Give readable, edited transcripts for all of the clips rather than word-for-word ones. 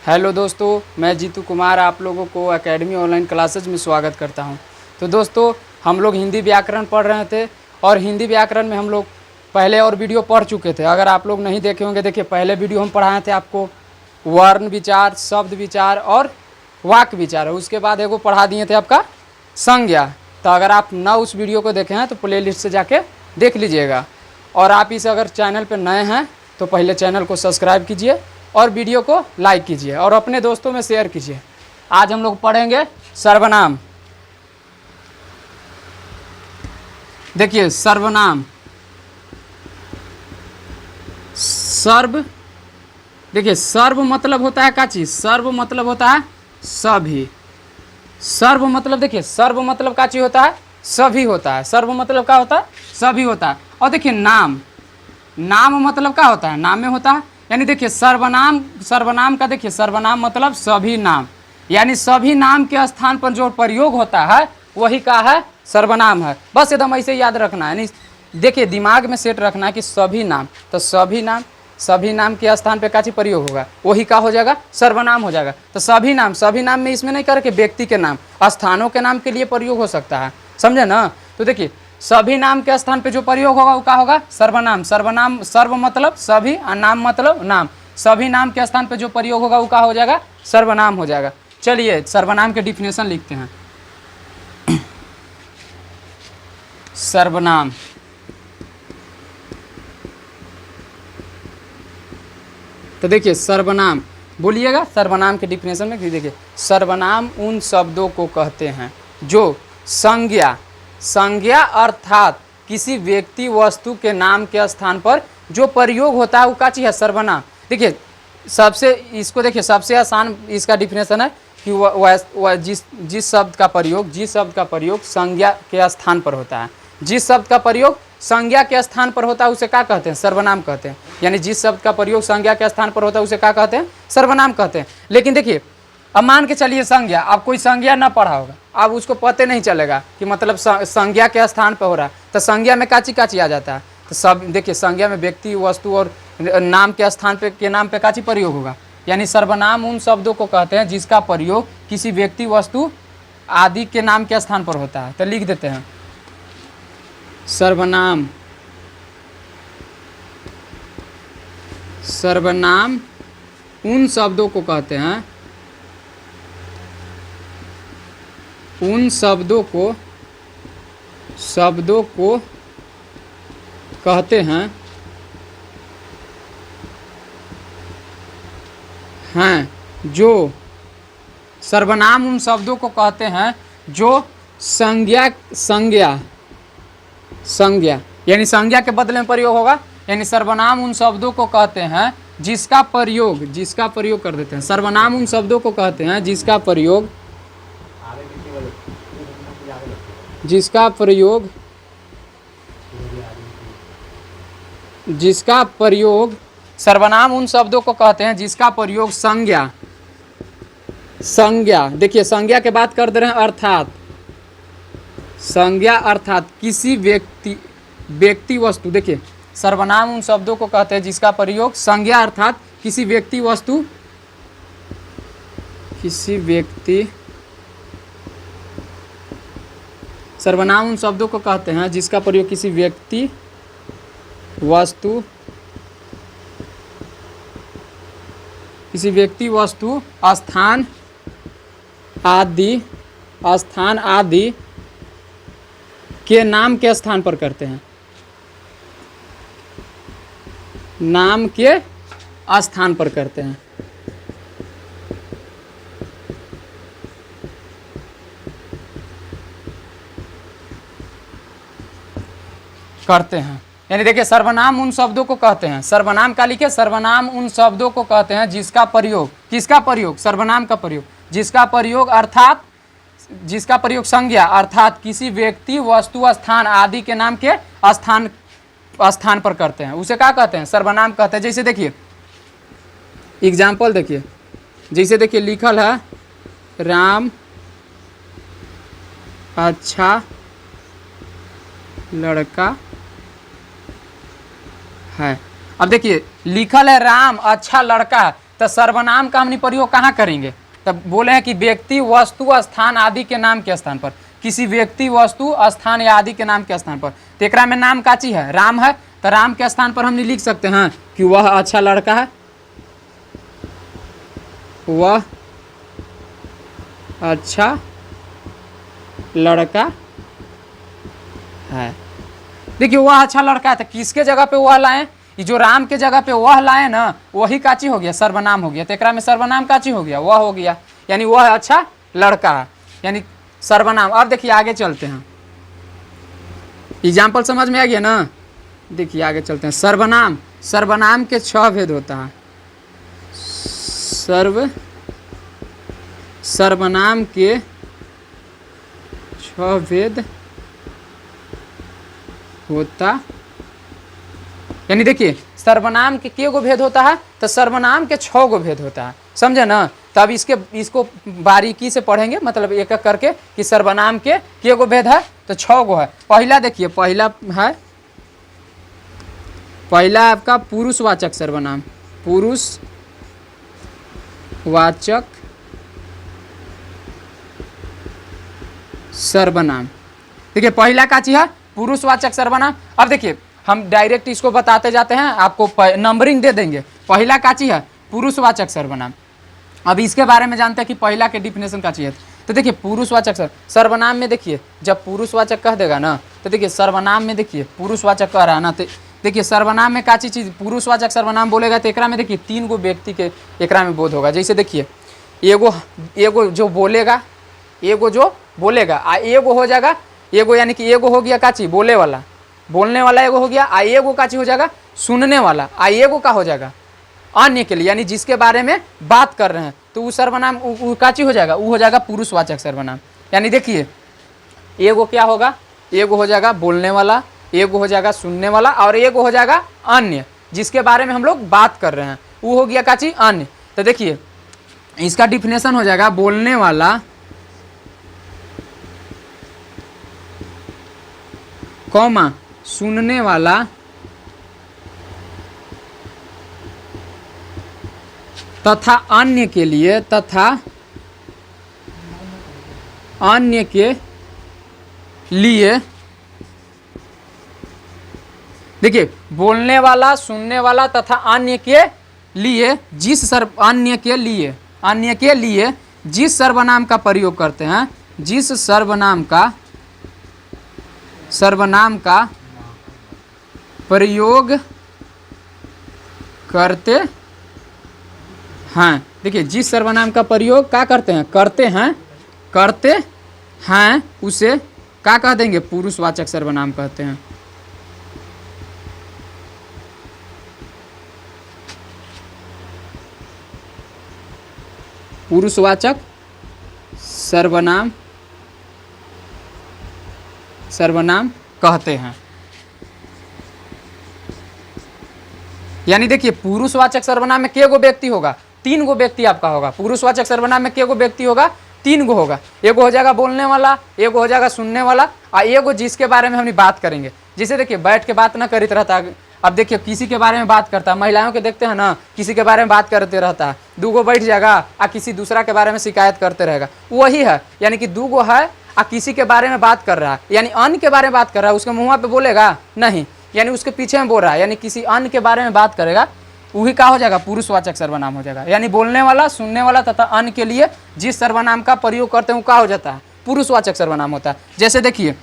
Hello दोस्तों, मैं जीतू कुमार आप लोगों को एकेडमी ऑनलाइन क्लासेज में स्वागत करता हूं। तो दोस्तों, हम लोग हिंदी व्याकरण पढ़ रहे थे और हिंदी व्याकरण में हम लोग पहले और वीडियो पढ़ चुके थे। अगर आप लोग नहीं देखे होंगे, देखिए पहले वीडियो हम पढ़ाए थे आपको वर्ण विचार, शब्द विचार और वाक्य विचार। उसके बाद एगो पढ़ा दिए थे आपका संज्ञा। तो अगर आप न उस वीडियो को देखे हैं तो प्ले लिस्ट से जाके देख लीजिएगा। और आप इस अगर चैनल पर नए हैं तो पहले चैनल को सब्सक्राइब कीजिए और वीडियो को लाइक कीजिए और अपने दोस्तों में शेयर कीजिए। आज हम लोग पढ़ेंगे सर्वनाम। देखिए सर्वनाम, सर्व, देखिए सर्व मतलब होता है क्या चीज? सर्व मतलब होता है सभी। सर्व मतलब, देखिए सर्व मतलब क्या चीज होता है? सभी होता है। सर्व मतलब क्या होता है? सभी होता है। और देखिए नाम, नाम मतलब क्या होता है? नाम में होता है। यानी देखिए सर्वनाम, सर्वनाम का देखिए सर्वनाम मतलब सभी नाम, यानी सभी नाम के स्थान पर जो प्रयोग होता है वही का है सर्वनाम है। बस एकदम ऐसे याद रखना है, यानी देखिए दिमाग में सेट रखना है कि सभी नाम, तो सभी नाम, सभी नाम के स्थान पे का चीज प्रयोग होगा वही का हो जाएगा सर्वनाम हो जाएगा। तो सभी नाम, सभी नाम में इसमें नहीं करके व्यक्ति के नाम, स्थानों के नाम के लिए प्रयोग हो सकता है, समझे ना? तो देखिए सभी नाम के स्थान पे जो प्रयोग होगा वो क्या होगा? सर्वनाम। सर्वनाम, सर्व मतलब सभी और नाम मतलब नाम। सभी नाम के स्थान पे जो प्रयोग होगा वो क्या हो जाएगा? सर्वनाम हो जाएगा। चलिए सर्वनाम के डिफिनेशन लिखते हैं। सर्वनाम, तो देखिए सर्वनाम बोलिएगा। सर्वनाम के डिफिनेशन में देखिए सर्वनाम उन शब्दों को कहते हैं जो संज्ञा, संज्ञा अर्थात किसी व्यक्ति वस्तु के नाम के स्थान पर जो प्रयोग होता है वो क्या चीज है? सर्वनाम। देखिए सबसे, इसको देखिए सबसे आसान इसका डिफिनेशन है कि वह जिस शब्द का प्रयोग, जिस शब्द का प्रयोग संज्ञा के स्थान पर होता है, जिस शब्द का प्रयोग संज्ञा के स्थान पर होता है उसे क्या कहते हैं? सर्वनाम कहते हैं। यानी जिस शब्द का प्रयोग संज्ञा के स्थान पर होता है उसे क्या कहते हैं? सर्वनाम कहते हैं। लेकिन देखिए अब मान के चलिए संज्ञा, अब कोई संज्ञा ना पढ़ा होगा, अब उसको पता नहीं चलेगा कि मतलब संज्ञा के स्थान पर हो रहा है, तो संज्ञा में काची काची आ जाता है? तो सब देखिए संज्ञा में व्यक्ति, वस्तु और नाम के स्थान पे के नाम पे काची प्रयोग होगा। यानी सर्वनाम उन शब्दों को कहते हैं जिसका प्रयोग किसी व्यक्ति, वस्तु आदि के नाम के स्थान पर होता है। तो लिख देते हैं सर्वनाम, सर्वनाम उन शब्दों को कहते हैं, उन शब्दों को, शब्दों को कहते हैं जो सर्वनाम उन शब्दों को कहते हैं जो संज्ञा, संज्ञा, संज्ञा यानी संज्ञा के बदले में प्रयोग होगा। यानी सर्वनाम उन शब्दों को कहते हैं जिसका प्रयोग, जिसका प्रयोग कर देते हैं। सर्वनाम उन शब्दों को कहते हैं जिसका प्रयोग, जिसका प्रयोग, जिसका प्रयोग, सर्वनाम उन शब्दों को कहते हैं जिसका प्रयोग संज्ञा, संज्ञा, देखिए संज्ञा के बात कर दे रहे हैं अर्थात, संज्ञा अर्थात किसी व्यक्ति, व्यक्ति वस्तु, देखिए सर्वनाम उन शब्दों को कहते हैं जिसका प्रयोग संज्ञा अर्थात किसी व्यक्ति, वस्तु, किसी व्यक्ति, सर्वनाम उन शब्दों को कहते हैं जिसका प्रयोग किसी व्यक्ति, वस्तु, किसी व्यक्ति, वस्तु, स्थान आदि, स्थान आदि के नाम के स्थान पर करते हैं, नाम के स्थान पर करते हैं, करते हैं। यानी देखिए सर्वनाम उन शब्दों को कहते हैं, सर्वनाम का लिखे, सर्वनाम उन शब्दों को कहते हैं जिसका प्रयोग, किसका प्रयोग? सर्वनाम का प्रयोग, जिसका प्रयोग अर्थात, जिसका प्रयोग संज्ञा अर्थात किसी व्यक्ति, वस्तु, स्थान आदि के नाम के स्थान, स्थान पर करते हैं उसे क्या कहते हैं? सर्वनाम कहते हैं। जैसे देखिए एग्जाम्पल देखिए, जैसे देखिए लिखल है राम अच्छा लड़का है। अब देखिए लिखल है राम अच्छा लड़का है, तो सर्वनाम का हमने प्रयोग कहाँ करेंगे? तब बोले हैं कि व्यक्ति, वस्तु, स्थान आदि के नाम के स्थान पर, किसी व्यक्ति, वस्तु, स्थान या आदि के नाम के स्थान पर। तो एकरा में नाम का चीज है? राम है। तो राम के स्थान पर हमने लिख सकते हैं कि वह अच्छा लड़का है, वह अच्छा लड़का है। देखिए वह अच्छा लड़का है, तो किसके जगह पे वह लाएं? ये जो राम के जगह पे वह लाए ना, वही काची हो गया? सर्वनाम हो गया। तो एकरा में सर्वनाम काची हो गया? वह हो गया, यानी वह अच्छा लड़का है, यानी सर्वनाम। अब देखिए आगे चलते हैं, एग्जाम्पल समझ में आ गया ना? देखिए आगे चलते हैं। सर्वनाम, सर्वनाम के 6 भेद होता है। सर्वनाम के 6 भेद होता, यानी देखिए सर्वनाम के गो भेद होता है? तो सर्वनाम के 6 गो भेद होता है, समझे ना? तो अब इसको बारीकी से पढ़ेंगे, मतलब एक एक करके कि सर्वनाम के गो भेद है? तो 6 गो है। पहला देखिए, पहला आपका पुरुषवाचक सर्वनाम, पुरुषवाचक सर्वनाम। देखिए पहला का चीज है पुरुषवाचक सर्वनाम। अब देखिए हम डायरेक्ट इसको बताते जाते हैं, आपको नंबरिंग दे देंगे। पहला का चीज है पुरुषवाचक सर्वनाम। अब इसके बारे में जानते हैं कि पहला के डिफिनेशन का चाहिए। तो देखिए पुरुषवाचक सर्वनाम में देखिए, जब पुरुषवाचक कह देगा ना, तो देखिए सर्वनाम में देखिए पुरुषवाचक कह रहा है ना, तो देखिए सर्वनाम में काची चीज पुरुषवाचक सर्वनाम बोलेगा, तो एकरा में देखिए 3 गो व्यक्ति के एकरा में बोध होगा। जैसे देखिए एगो जो बोलेगा, आ एगो हो जाएगा, एगो यानी कि एगो हो गया काची बोले वाला, बोलने वाला एगो हो गया, आ एगो काची हो जाएगा सुनने वाला, आ एगो का हो जाएगा अन्य के लिए, यानी जिसके बारे में बात कर रहे हैं। तो वो सर्वनाम काची हो जाएगा? वो हो जाएगा पुरुषवाचक सर्वनाम। यानी देखिए एगो क्या होगा? एगो हो जाएगा बोलने वाला, एगो हो जाएगा सुनने वाला, और एगो हो जाएगा अन्य, जिसके बारे में हम लोग बात कर रहे हैं, वो हो गया काची अन्य। तो देखिए इसका डिफिनेशन हो जाएगा बोलने वाला, कॉमा सुनने वाला तथा अन्य के लिए, देखिए बोलने वाला, सुनने वाला तथा अन्य के लिए, अन्य के लिए जिस सर्वनाम का प्रयोग करते हैं, जिस सर्वनाम का प्रयोग करते हैं। देखिए जिस सर्वनाम का प्रयोग क्या करते हैं, उसे क्या कह देंगे? पुरुषवाचक सर्वनाम कहते हैं। पुरुषवाचक सर्वनाम कहते हैं। यानी देखिए पुरुषवाचक सर्वनाम में कितने गो व्यक्ति होगा? 3 गो व्यक्ति आपका होगा। पुरुषवाचक सर्वनाम में कितने गो व्यक्ति होगा? 3 गो होगा। एगो हो जाएगा बोलने वाला, एगो हो जाएगा सुनने वाला, और एगो जिसके बारे में हम बात करेंगे। जैसे देखिए बैठ के बात ना करते रहता, अब देखिए किसी के बारे में बात करता है, महिलाओं के देखते हैं ना, किसी के बारे में बात करते रहता है, 2 गो बैठ जाएगा और किसी दूसरा के बारे में शिकायत करते रहेगा, वही है। यानी कि 2 गो है और किसी के बारे में बात कर रहा है, यानी अन्य के बारे में बात कर रहा है, उसके मुँह पे बोलेगा नहीं, यानी उसके पीछे में बोल रहा है, यानी किसी अन्य के बारे में बात करेगा, वही क्या हो जाएगा? पुरुषवाचक सर्वनाम हो जाएगा। यानी बोलने वाला, सुनने वाला तथा अन्य के लिए जिस सर्वनाम का प्रयोग करते हैं वो क्या हो जाता है? पुरुषवाचक सर्वनाम होता है। जैसे देखिए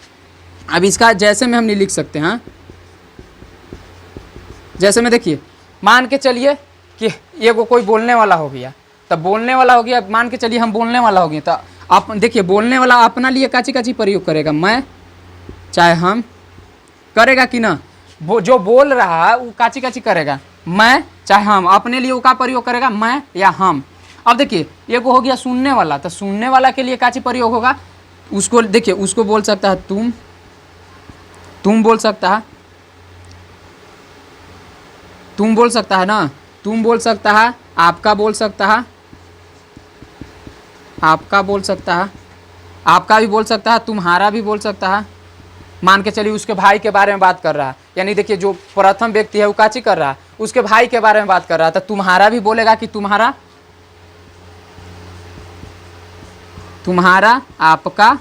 अब इसका जैसे में हम नहीं लिख सकते हैं, जैसे में देखिए मान के चलिए कि एगो कोई बोलने वाला हो गया, तब बोलने वाला हो गया, मान के चलिए हम बोलने वाला हो गया, तो आप देखिए बोलने वाला अपना लिए काची प्रयोग करेगा? मैं चाहे हम, करेगा कि ना? जो बोल रहा है वो काची करेगा? मैं चाहे हम। अपने लिए वो का प्रयोग करेगा? मैं या हम। अब देखिए एगो हो गया सुनने वाला, तो सुनने वाला के लिए काची प्रयोग होगा? उसको देखिए, उसको बोल सकता है तुम बोल सकता है, तुम बोल सकता है ना, तुम बोल सकता है, आपका बोल सकता है, आपका बोल सकता है, आपका भी बोल सकता है, तुम्हारा भी बोल सकता है, मान के चलिए उसके भाई के बारे में बात कर रहा है, यानी देखिए जो प्रथम व्यक्ति है वो काची कर रहा है, उसके भाई के बारे में बात कर रहा है, तो तुम्हारा भी बोलेगा कि तुम्हारा, तुम्हारा, आपका।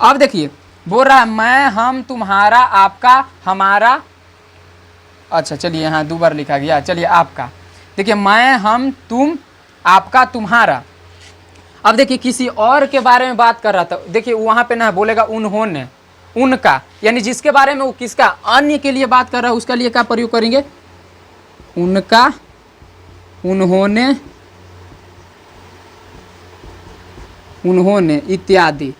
अब देखिए बोल रहा है मैं, हम, तुम्हारा, आपका, हमारा। अच्छा चलिए यहाँ 2 बार लिखा गया, चलिए आपका। देखिए मैं, हम, तुम, आपका, तुम्हारा। अब देखिए किसी और के बारे में बात कर रहा था, देखिए वहां पे ना बोलेगा उन्होंने, उनका, यानी जिसके बारे में वो किसका, अन्य के लिए बात कर रहा है, उसका लिए क्या प्रयोग करेंगे, उनका, उन्होंने, उन्होंने इत्यादि।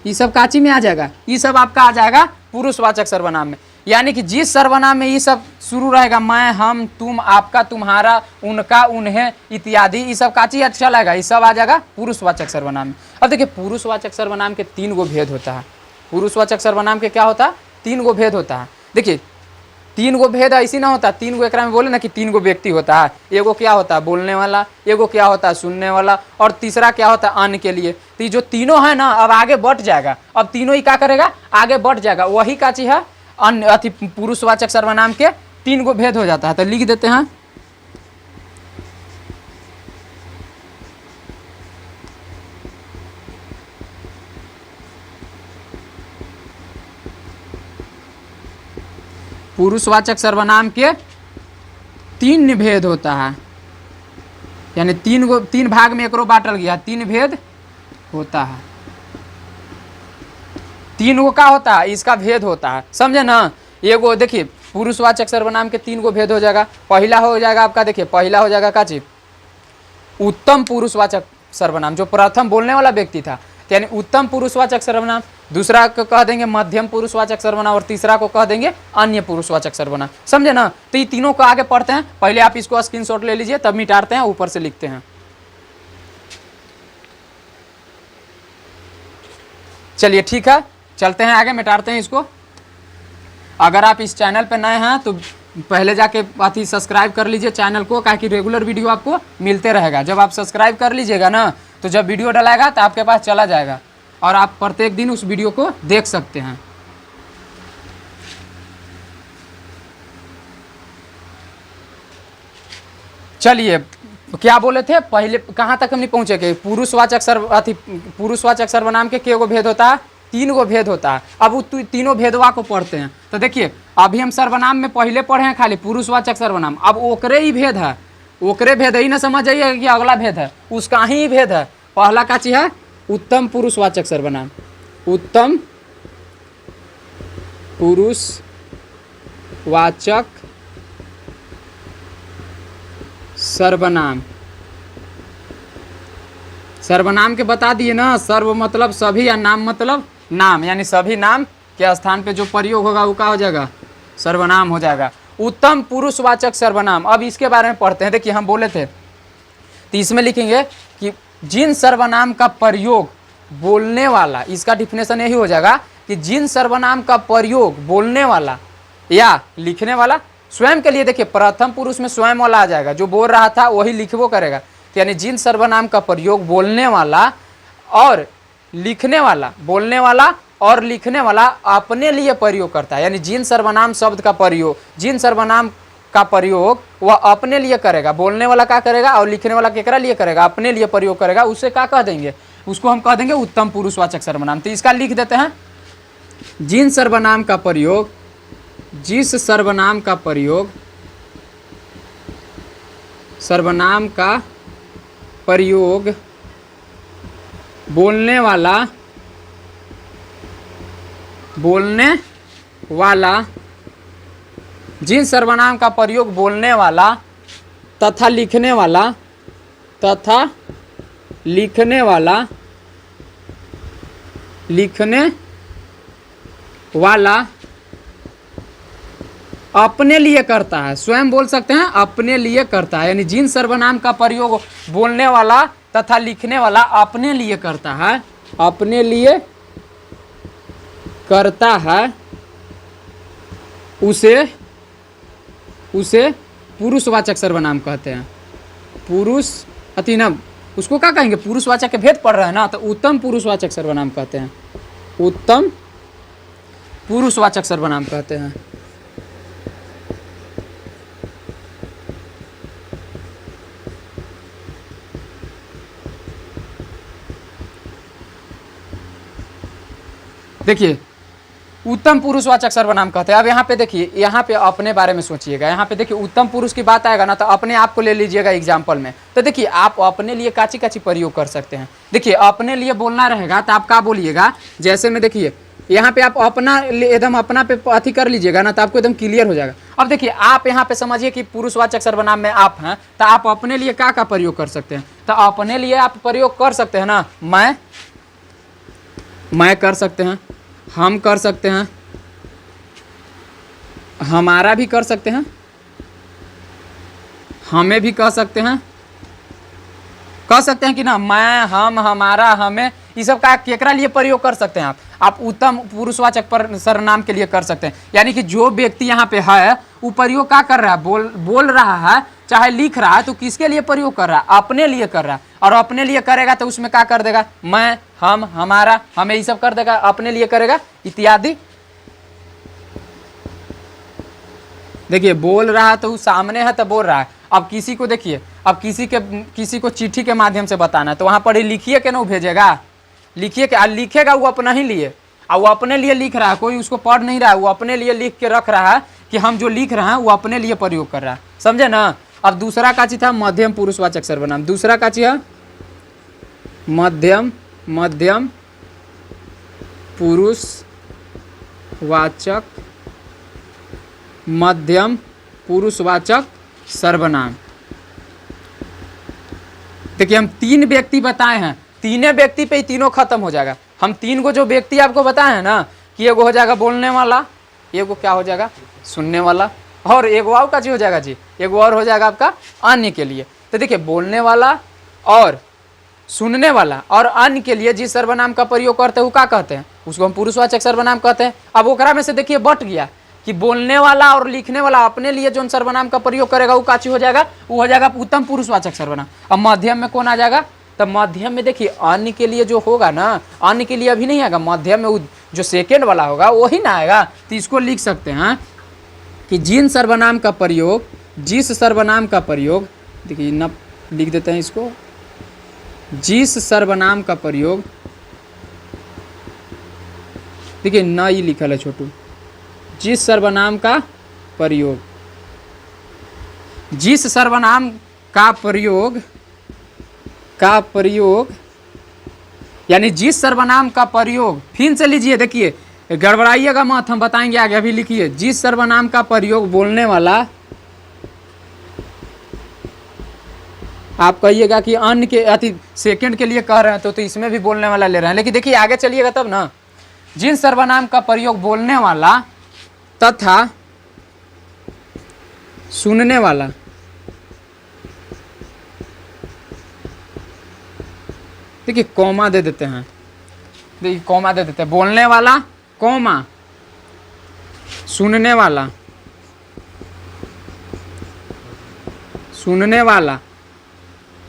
ये सब काची में आ जाएगा, ये सब आपका आ जाएगा पुरुषवाचक सर्वनाम में। यानी कि जिस सर्वनाम में ये सब शुरू रहेगा, मैं, हम, तुम, आपका, तुम्हारा, उनका, उन्हें इत्यादि, ये सब काची अच्छा लगेगा, ये सब आ जाएगा पुरुषवाचक सर्वनाम में। अब देखिए पुरुषवाचक सर्वनाम के 3 गो भेद होता है। पुरुषवाचक सर्वनाम के क्या होता है, 3 गो भेद होता है। देखिए 3 गो भेद ऐसी ना होता, 3 गो एकरा में बोले ना कि 3 गो व्यक्ति होता है, एगो क्या होता है बोलने वाला, एगो क्या होता है सुनने वाला, और तीसरा क्या होता है अन्य के लिए। तो ये जो तीनों है ना अब आगे बढ़ जाएगा, अब तीनों ही क्या करेगा, आगे बढ़ जाएगा। वही का चीज है अन्य अति पुरुषवाचक सर्वनाम के 3 गो भेद हो जाता है। तो लिख देते हैं, पुरुषवाचक सर्वनाम के 3 भेद होता है, यानी 3 भाग में एकरो बांटल गया, 3 भेद होता है। 3 गो का होता है, इसका भेद होता है, समझे ना। एगो देखिए पुरुषवाचक सर्वनाम के 3 गो भेद हो जाएगा। पहला हो जाएगा आपका, देखिए पहला हो जाएगा का चीज, उत्तम पुरुषवाचक सर्वनाम, जो प्रथम बोलने वाला व्यक्ति था, यानी उत्तम पुरुषवाचक सर्वनाम। दूसरा को कह देंगे मध्यम पुरुषवाचक सर्वनाम, और तीसरा को कह देंगे अन्य पुरुषवाचक सर्वनाम, समझे ना। तो ये तीनों को आगे पढ़ते हैं, पहले आप इसको स्क्रीनशॉट ले लीजिए, तब मिटाते हैं, ऊपर से लिखते हैं। चलिए ठीक है, चलते हैं आगे, मिटाते हैं इसको। अगर आप इस चैनल पर नए हैं तो पहले जाके अति सब्सक्राइब कर लीजिए चैनल को, ताकि रेगुलर वीडियो आपको मिलते रहेगा। जब आप सब्सक्राइब कर लीजिएगा ना, तो जब वीडियो डलाएगा तो आपके पास चला जाएगा, और आप प्रत्येक दिन उस वीडियो को देख सकते हैं। चलिए क्या बोले थे पहले, कहाँ तक हमने पहुँचे के, पुरुषवाचक सर्वनाम के गो भेद होता है, 3 गो भेद होता है। अब तीनों भेदवा को पढ़ते हैं। तो देखिए अभी हम सर्वनाम में पहले पढ़े हैं खाली पुरुषवाचक सर्वनाम, अब ओकरे ही भेद है, ओकरे भेद ही ना समझ जाइए कि अगला भेद है, उसका ही भेद है। पहला का चीज है उत्तम पुरुषवाचक सर्वनाम, उत्तम पुरुषवाचक सर्वनाम। सर्वनाम के बता दिए ना, सर्व मतलब सभी, या नाम मतलब नाम, यानी सभी नाम के स्थान पे जो प्रयोग होगा वो क्या हो जाएगा, सर्वनाम हो जाएगा। उत्तम पुरुषवाचक सर्वनाम, अब इसके बारे में पढ़ते हैं। देखिए हम बोले थे, तो इसमें लिखेंगे कि जिन सर्वनाम का प्रयोग बोलने वाला, इसका डिफिनेशन यही हो जाएगा कि जिन सर्वनाम का प्रयोग बोलने वाला या लिखने वाला, स्वयं के लिए, देखिए प्रथम पुरुष में स्वयं वाला आ जाएगा, जो बोल रहा था वही लिखबो करेगा। यानी जिन सर्वनाम का प्रयोग बोलने वाला और लिखने वाला, बोलने वाला और लिखने वाला अपने लिए प्रयोग करता है, यानी जिन सर्वनाम शब्द का प्रयोग, जिन सर्वनाम का प्रयोग वह अपने लिए करेगा, बोलने वाला क्या करेगा और लिखने वाला केकरा लिए करेगा, अपने लिए प्रयोग करेगा, उसे क्या कह देंगे, उसको हम कह देंगे उत्तम पुरुषवाचक सर्वनाम। तो इसका लिख देते हैं, जिन सर्वनाम का प्रयोग, जिस सर्वनाम का प्रयोग, सर्वनाम का प्रयोग बोलने वाला, बोलने वाला, जिन सर्वनाम का प्रयोग बोलने वाला तथा लिखने वाला, तथा लिखने वाला, लिखने वाला अपने लिए करता है, स्वयं बोल सकते हैं अपने लिए करता है, यानी जिन सर्वनाम का प्रयोग बोलने वाला तथा लिखने वाला अपने लिए करता है, अपने लिए करता है, उसे पुरुषवाचक सर्वनाम कहते हैं। पुरुष अतिनव, उसको क्या कहेंगे, पुरुषवाचक के भेद पढ़ रहे हैं ना, तो उत्तम पुरुषवाचक सर्वनाम कहते हैं। उत्तम पुरुषवाचक सर्वनाम कहते हैं। देखिए उत्तम पुरुषवाचक सर्वनाम कहते हैं। अब यहाँ पे देखिए, यहाँ पे अपने बारे में सोचिएगा। यहाँ पे देखिए उत्तम पुरुष की बात आएगा ना तो अपने आप को ले लीजिएगा एग्जाम्पल में। तो देखिए आप अपने लिए काची काची प्रयोग कर सकते हैं। देखिए अपने लिए बोलना रहेगा तो आप क्या बोलिएगा, जैसे में देखिए यहाँ पे आप अपना एकदम अपना पे अथी कर लीजिएगा ना तो आपको एकदम क्लियर हो जाएगा। अब देखिए आप यहाँ पे समझिए कि पुरुषवाचक सर्वनाम में आप हैं, तो आप अपने लिए क्या का प्रयोग कर सकते हैं। तो अपने लिए आप प्रयोग कर सकते हैं ना, मैं कर सकते हैं, हम कर सकते हैं, हमारा भी कर सकते हैं, हमें भी कह सकते हैं कि ना, मैं, हम, हमारा, हमें, ये सब का केकरा लिए प्रयोग कर सकते हैं आप उत्तम पुरुषवाचक पर सर्वनाम के लिए कर सकते हैं। यानी कि जो व्यक्ति यहाँ पे है वो प्रयोग क्या कर रहा है, बोल रहा है, चाहे लिख रहा है, तो किसके लिए प्रयोग कर रहा है, अपने लिए कर रहा है। और अपने लिए करेगा तो उसमें क्या कर देगा, मैं, हम, हमारा, हमें, ये सब कर देगा, अपने लिए करेगा इत्यादि। देखिए बोल रहा है तो वो सामने है तो बोल रहा है। अब किसी को देखिए, अब किसी को चिट्ठी के माध्यम से बताना है तो वहां पर लिखिए के ना भेजेगा, लिखिए के लिखेगा वो अपना ही लिए, और वो अपने लिए लिख रहा है, कोई उसको पढ़ नहीं रहा है, वो अपने लिए लिख के रख रहा है कि हम जो लिख रहे हैं वो अपने लिए प्रयोग कर रहा है, समझे ना। अब दूसरा का चीज था मध्यम पुरुषवाचक सर्वनाम। दूसरा का चीज है मध्यम पुरुषवाचक सर्वनाम। देखिए हम 3 व्यक्ति बताए हैं, तीनों व्यक्ति पे ही तीनों खत्म हो जाएगा। हम 3 को जो व्यक्ति आपको बताए हैं ना, कि एगो हो जाएगा बोलने वाला, एगो क्या हो जाएगा सुनने वाला, और एगो और का जी हो जाएगा जी, एगो और हो जाएगा आपका अन्य के लिए। तो देखिए बोलने वाला और सुनने वाला और अन्य के लिए जिस सर्वनाम का प्रयोग करते हैं वो क्या कहते हैं, उसको हम पुरुषवाचक सर्वनाम कहते हैं। अब ओकरा में से देखिए बट गया कि बोलने वाला और लिखने वाला अपने लिए जो सर्वनाम का प्रयोग करेगा वो काची हो जाएगा, वो हो जाएगा उत्तम पुरुषवाचक सर्वनाम। अब मध्यम में कौन आ जाएगा, तब मध्यम में देखिए अन्य के लिए जो होगा ना, अन्य के लिए अभी नहीं आएगा, मध्यम में जो सेकेंड वाला होगा वही ना आएगा। तो इसको लिख सकते हैं कि जिस सर्वनाम का प्रयोग, देखिए न लिख देते हैं इसको, जिस सर्वनाम का प्रयोग, देखिए न ही लिखल है छोटू, जिस सर्वनाम का प्रयोग, जिस सर्वनाम का प्रयोग यानी जिस सर्वनाम का प्रयोग, फिर से लीजिए, देखिए गड़बड़ाइएगा मत, हम बताएंगे आगे, अभी लिखिए जिस सर्वनाम का प्रयोग बोलने वाला, आप कहिएगा कि अन्य के अति सेकंड के लिए कह रहे हैं तो इसमें भी बोलने वाला ले रहे हैं, लेकिन देखिए आगे चलिएगा तब ना। जिन सर्वनाम का प्रयोग बोलने वाला तथा सुनने वाला, देखिए कॉमा दे देते हैं, देखिए कॉमा दे देते हैं, बोलने वाला कॉमा सुनने वाला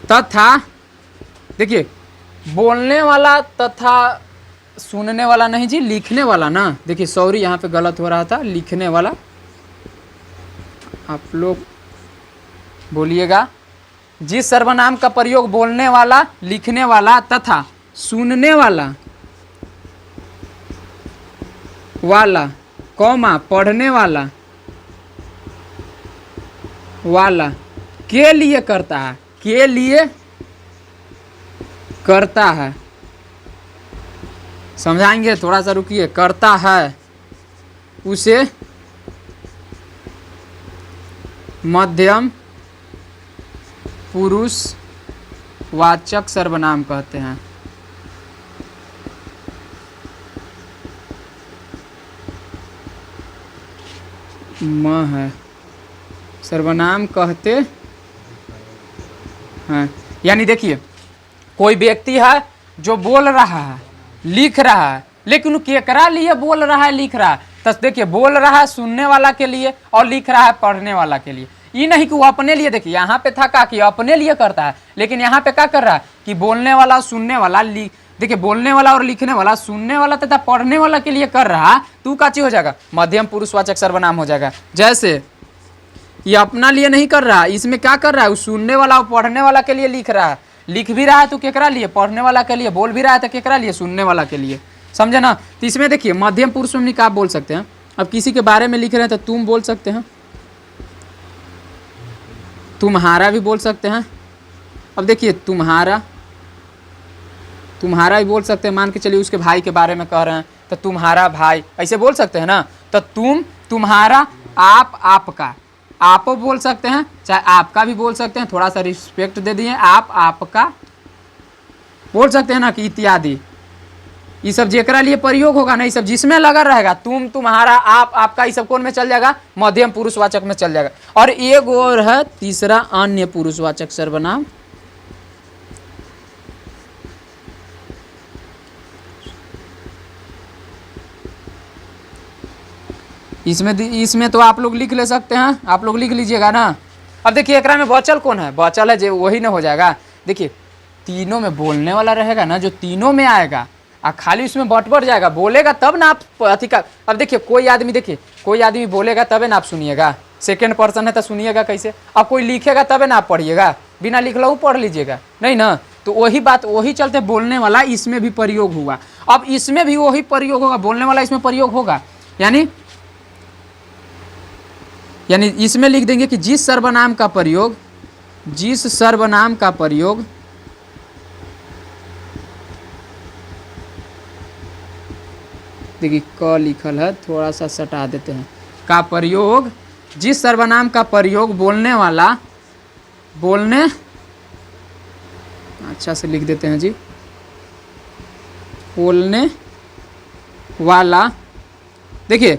तथा, देखिए बोलने वाला तथा सुनने वाला नहीं जी, लिखने वाला ना, देखिए सॉरी यहाँ पे गलत हो रहा था, लिखने वाला, आप लोग बोलिएगा। जिस सर्वनाम का प्रयोग बोलने वाला, लिखने वाला तथा सुनने वाला कॉमा पढ़ने वाला के लिए करता है, समझाएंगे, थोड़ा सा रुकिए, करता है, उसे मध्यम पुरुषवाचक सर्वनाम कहते हैं। म है सर्वनाम कहते हैं। यानी देखिए कोई व्यक्ति है जो बोल रहा है, लिख रहा है, लेकिन केकरा लिए बोल रहा है, लिख रहा है, तो देखिए बोल रहा है सुनने वाला के लिए और लिख रहा है पढ़ने वाला के लिए। ये नहीं कि वो अपने लिए, देखिए यहाँ पे था का कि अपने लिए करता है, लेकिन यहाँ पे क्या कर रहा है कि बोलने वाला सुनने वाला देखिए बोलने वाला और लिखने वाला, सुनने वाला तथा पढ़ने वाला के लिए कर रहा, तू का चीज हो जाएगा, मध्यम पुरुषवाचक सर्वनाम हो जाएगा। जैसे ये अपना लिए नहीं कर रहा, इसमें क्या कर रहा है, सुनने वाला और पढ़ने वाला के लिए लिख रहा है। लिख भी रहा है तो केकरा लिए, पढ़ने वाला के लिए। बोल भी रहा है तो केकरा लिए, सुनने वाला के लिए। समझे ना। तो इसमें देखिए मध्यम पुरुष में क्या बोल सकते हैं। अब किसी के बारे में लिख रहे हैं तो तुम बोल सकते हैं, तुम्हारा भी बोल सकते हैं। अब देखिए तुम्हारा भी बोल सकते हैं। मान के चलिए उसके भाई के बारे में कह रहे हैं तो तुम्हारा भाई, ऐसे बोल सकते हैं ना। तो तुम, तुम्हारा, आप, आपका, आप बोल सकते हैं, चाहे आपका भी बोल सकते हैं, थोड़ा सा रिस्पेक्ट दे दिए। आप, आपका बोल सकते हैं ना कि इत्यादि। ये सब जेकरा लिए प्रयोग होगा ना, ये सब जिसमें लगा रहेगा, तुम, तुम्हारा, आप, आपका, ये सब कौन में चल जाएगा, मध्यम पुरुषवाचक में चल जाएगा। और एक और है तीसरा, अन्य पुरुषवाचक सर्वनाम। इसमें तो आप लोग लिख ले सकते हैं, आप लोग लिख लीजिएगा ना। अब देखिए एकरा में बचल कौन है, बचल है जो वही ना हो जाएगा। देखिए तीनों में बोलने वाला रहेगा ना, जो तीनों में आएगा, खाली उसमें बट जाएगा। बोलेगा तब ना आप अथी का। अब देखिए कोई आदमी बोलेगा तबे ना आप सुनिएगा, सेकेंड पर्सन है तो सुनिएगा कैसे। अब कोई लिखेगा तबे ना आप पढ़िएगा, बिना लिखला पढ़ लीजिएगा नहीं ना। तो वही बात, वही चलते बोलने वाला इसमें भी प्रयोग हुआ। अब इसमें भी वही प्रयोग होगा, बोलने वाला इसमें प्रयोग होगा। यानी इसमें लिख देंगे कि जिस सर्वनाम का प्रयोग देखिए क लिखल है, थोड़ा सा सटा देते हैं, का प्रयोग, जिस सर्वनाम का प्रयोग बोलने अच्छा से लिख देते हैं जी, बोलने वाला। देखिए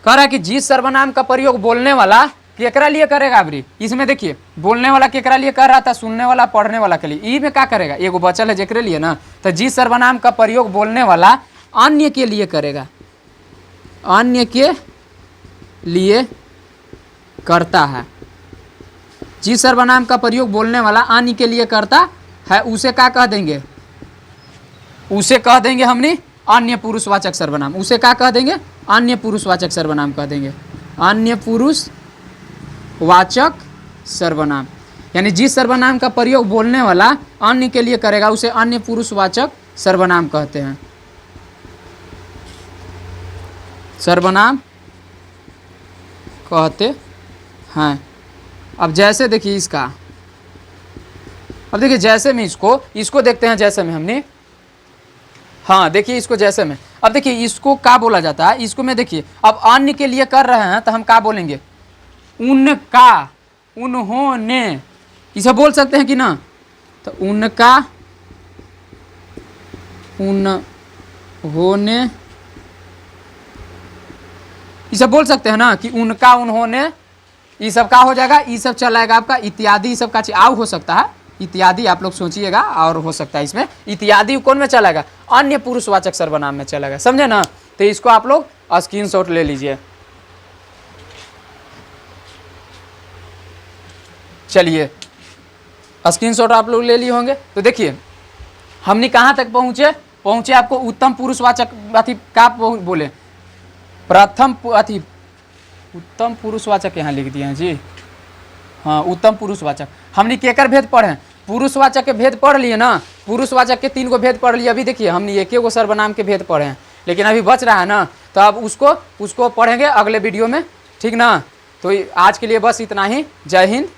कह रहा है कि जिस सर्वनाम का प्रयोग बोलने वाला केकरा लिए करेगा। अबरी इसमें देखिए बोलने वाला केकरा लिए कर रहा था, सुनने वाला, पढ़ने वाला के लिए। ई में क्या करेगा, एगो बचल है जेकरे लिए ना। तो जिस सर्वनाम का प्रयोग बोलने वाला अन्य के लिए करेगा, अन्य के लिए करता है। जिस सर्वनाम का प्रयोग बोलने वाला अन्य के लिए करता है, उसे क्या कह देंगे, उसे कह देंगे हमने अन्य पुरुषवाचक सर्वनाम। उसे क्या कह देंगे, अन्य पुरुषवाचक सर्वनाम कह देंगे, अन्य पुरुषवाचक सर्वनाम। यानी जिस सर्वनाम का प्रयोग बोलने वाला अन्य के लिए करेगा, उसे अन्य पुरुषवाचक सर्वनाम कहते हैं, सर्वनाम कहते हैं। अब जैसे देखिए इसका, अब देखिए जैसे में इसको देखते हैं। जैसे में हमने, हाँ देखिए इसको जैसे में। अब देखिए इसको क्या बोला जाता है, इसको में देखिए अब अन्य के लिए कर रहे हैं तो हम क्या बोलेंगे, उनका, उन्होंने, इसे बोल सकते हैं कि ना। तो उनका, उन्होंने, ये सब बोल सकते हैं ना कि उनका, उन्होंने। ये सब का हो जाएगा, ये सब चलाएगा आपका इत्यादि। ये सब का आउ हो सकता है, इत्यादि आप लोग सोचिएगा। और हो सकता है इसमें इत्यादि कौन में चलेगा, अन्य पुरुषवाचक सर्वनाम में चलेगा। समझे ना। तो इसको आप लोग स्क्रीनशॉट ले लीजिए। चलिए स्क्रीनशॉट आप लोग ले लिए होंगे। तो देखिए हमने कहाँ तक पहुंचे आपको उत्तम पुरुषवाचक अथी का बोले, प्रथम अथी उत्तम पुरुषवाचक यहाँ लिख दिए हैं जी। हाँ उत्तम पुरुषवाचक हमने केकर भेद पढ़े, पुरुषवाचक के भेद पढ़ लिए ना। पुरुषवाचक के 3 गो भेद पढ़ लिए। अभी देखिए हमने 1 गो सर्वनाम के भेद पढ़े हैं, लेकिन अभी बच रहा है ना। तो अब उसको पढ़ेंगे अगले वीडियो में, ठीक ना। तो आज के लिए बस इतना ही। जय हिंद।